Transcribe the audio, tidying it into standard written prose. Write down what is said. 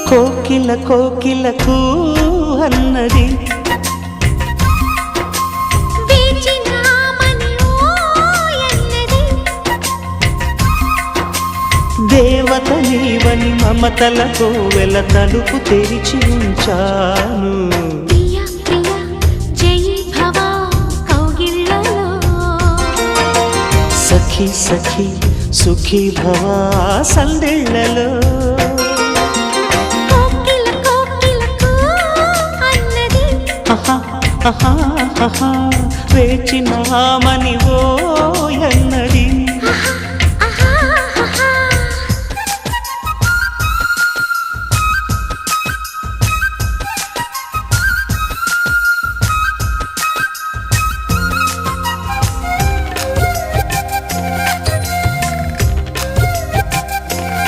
కోకిల కోకిలకు అన్నది దేవత నీవని మమతల కోవెల తలుపు తెరిచి ఉంచాను. సఖీ సఖీ సుఖీ భవా సందెళ్ళలో వేచినామని ఓ